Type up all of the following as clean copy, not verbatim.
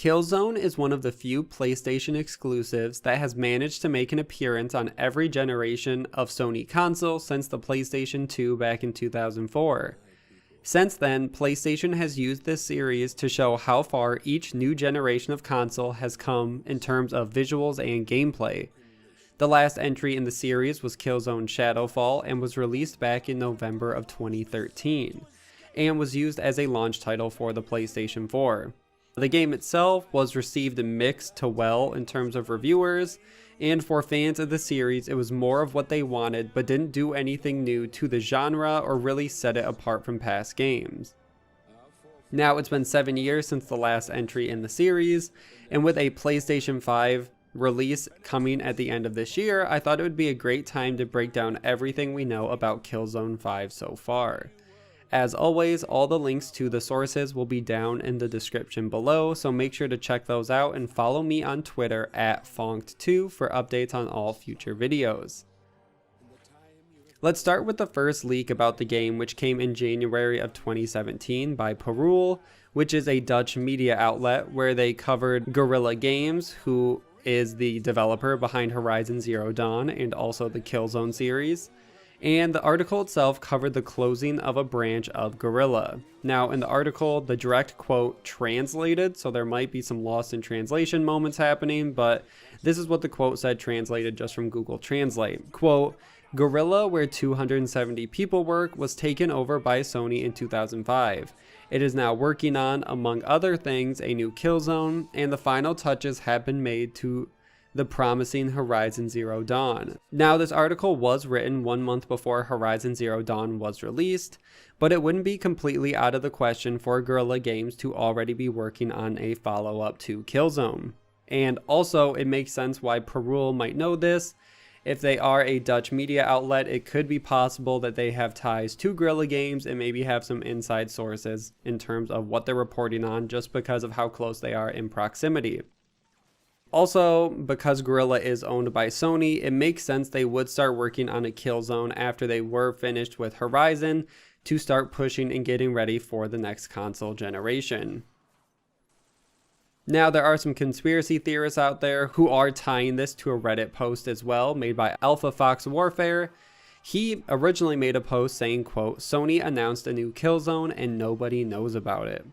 Killzone is one of the few PlayStation exclusives that has managed to make an appearance on every generation of Sony console since the PlayStation 2 back in 2004. Since then, PlayStation has used this series to show how far each new generation of console has come in terms of visuals and gameplay. The last entry in the series was Killzone Shadowfall and was released back in November of 2013, and was used as a launch title for the PlayStation 4. The game itself was received mixed to well in terms of reviewers, and for fans of the series it was more of what they wanted but didn't do anything new to the genre or really set it apart from past games. Now it's been 7 years since the last entry in the series, and with a PlayStation 5 release coming at the end of this year, I thought it would be a great time to break down everything we know about Killzone 5 so far. As always, all the links to the sources will be down in the description below, so make sure to check those out and follow me on Twitter at Fonkt2 for updates on all future videos. Let's start with the first leak about the game, which came in January of 2017 by Perul, which is a Dutch media outlet where they covered Guerrilla Games, who is the developer behind Horizon Zero Dawn and also the Killzone series. And the article itself covered the closing of a branch of Guerrilla. Now in the article, the direct quote translated, so there might be some lost in translation moments happening, but this is what the quote said translated just from Google Translate. Quote, Guerrilla, where 270 people work, was taken over by Sony in 2005. It is now working on, among other things, a new Killzone, and the final touches have been made to the promising Horizon Zero Dawn. Now this article was written 1 month before Horizon Zero Dawn was released, but it wouldn't be completely out of the question for Guerrilla Games to already be working on a follow-up to Killzone. And also it makes sense why Perul might know this. If they are a Dutch media outlet, it could be possible that they have ties to Guerrilla Games and maybe have some inside sources in terms of what they're reporting on just because of how close they are in proximity. Also, because Guerrilla is owned by Sony, it makes sense they would start working on a Killzone after they were finished with Horizon to start pushing and getting ready for the next console generation. Now, there are some conspiracy theorists out there who are tying this to a Reddit post as well, made by Alpha Fox Warfare. He originally made a post saying, quote, Sony announced a new Killzone and nobody knows about it.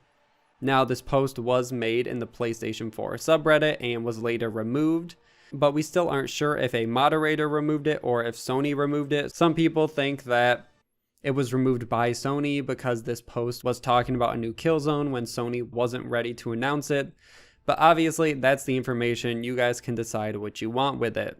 Now, this post was made in the PlayStation 4 subreddit and was later removed, but we still aren't sure if a moderator removed it or if Sony removed it. Some people think that it was removed by Sony because this post was talking about a new Killzone when Sony wasn't ready to announce it, but obviously that's the information. You guys can decide what you want with it.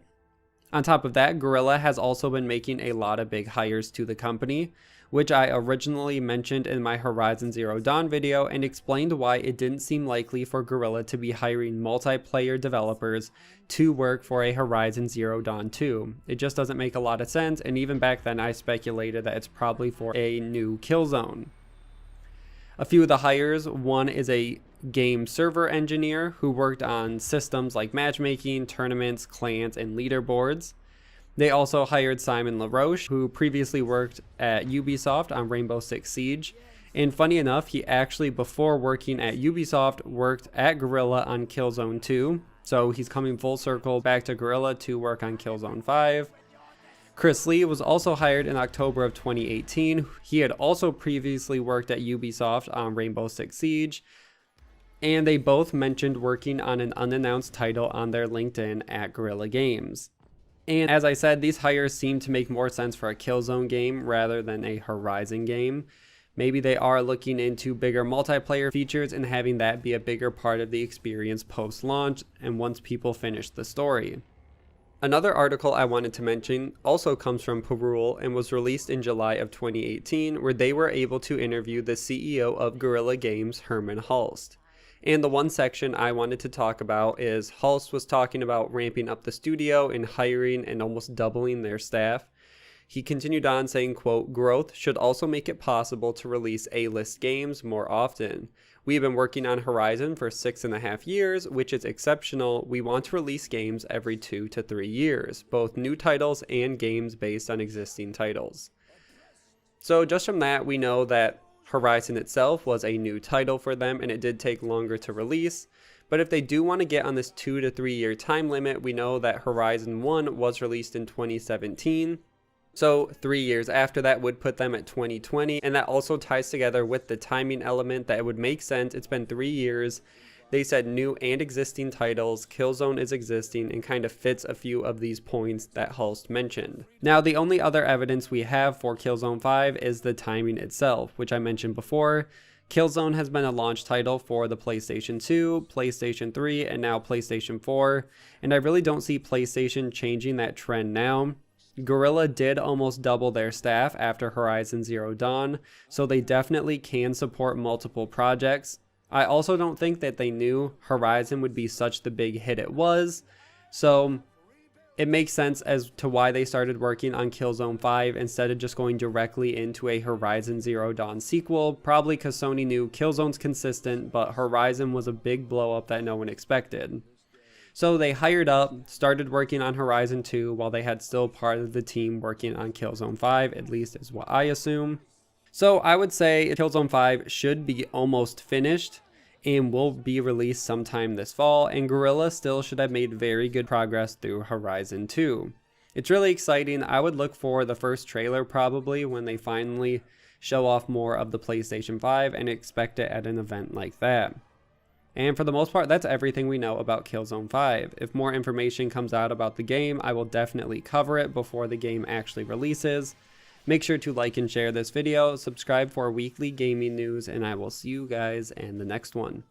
On top of that, Guerrilla has also been making a lot of big hires to the company, which I originally mentioned in my Horizon Zero Dawn video and explained why it didn't seem likely for Guerrilla to be hiring multiplayer developers to work for a Horizon Zero Dawn 2. It just doesn't make a lot of sense, and even back then I speculated that it's probably for a new Killzone. A few of the hires, one is a game server engineer who worked on systems like matchmaking, tournaments, clans, and leaderboards. They also hired Simon LaRoche, who previously worked at Ubisoft on Rainbow Six Siege. And funny enough, he actually, before working at Ubisoft, worked at Guerrilla on Killzone 2. So he's coming full circle back to Guerrilla to work on Killzone 5. Chris Lee was also hired in October of 2018. He had also previously worked at Ubisoft on Rainbow Six Siege. And they both mentioned working on an unannounced title on their LinkedIn at Guerrilla Games. And as I said, these hires seem to make more sense for a Killzone game rather than a Horizon game. Maybe they are looking into bigger multiplayer features and having that be a bigger part of the experience post-launch and once people finish the story. Another article I wanted to mention also comes from Perul and was released in July of 2018, where they were able to interview the CEO of Guerrilla Games, Herman Hulst. And the one section I wanted to talk about is Hulst was talking about ramping up the studio and hiring and almost doubling their staff. He continued on saying, quote, growth should also make it possible to release A-list games more often. We've been working on Horizon for 6.5 years, which is exceptional. We want to release games every 2 to 3 years, both new titles and games based on existing titles. So just from that, we know that Horizon itself was a new title for them and it did take longer to release, But if they do want to get on this 2 to 3 year time limit, we know that Horizon 1 was released in 2017. So 3 years after that would put them at 2020, and that also ties together with the timing element that it would make sense. It's been 3 years. They said new and existing titles, Killzone is existing, and kind of fits a few of these points that Hulst mentioned. Now, the only other evidence we have for Killzone 5 is the timing itself, which I mentioned before. Killzone has been a launch title for the PlayStation 2, PlayStation 3, and now PlayStation 4, and I really don't see PlayStation changing that trend now. Guerrilla did almost double their staff after Horizon Zero Dawn, so they definitely can support multiple projects. I also don't think that they knew Horizon would be such the big hit it was, so it makes sense as to why they started working on Killzone 5 instead of just going directly into a Horizon Zero Dawn sequel, probably because Sony knew Killzone's consistent, but Horizon was a big blow up that no one expected. So they hired up, started working on Horizon 2 while they had still part of the team working on Killzone 5, at least is what I assume. So I would say Killzone 5 should be almost finished and will be released sometime this fall, and Guerrilla still should have made very good progress through Horizon 2. It's really exciting. I would look for the first trailer probably when they finally show off more of the PlayStation 5 and expect it at an event like that. And for the most part, that's everything we know about Killzone 5. If more information comes out about the game, I will definitely cover it before the game actually releases. Make sure to like and share this video, subscribe for weekly gaming news, and I will see you guys in the next one.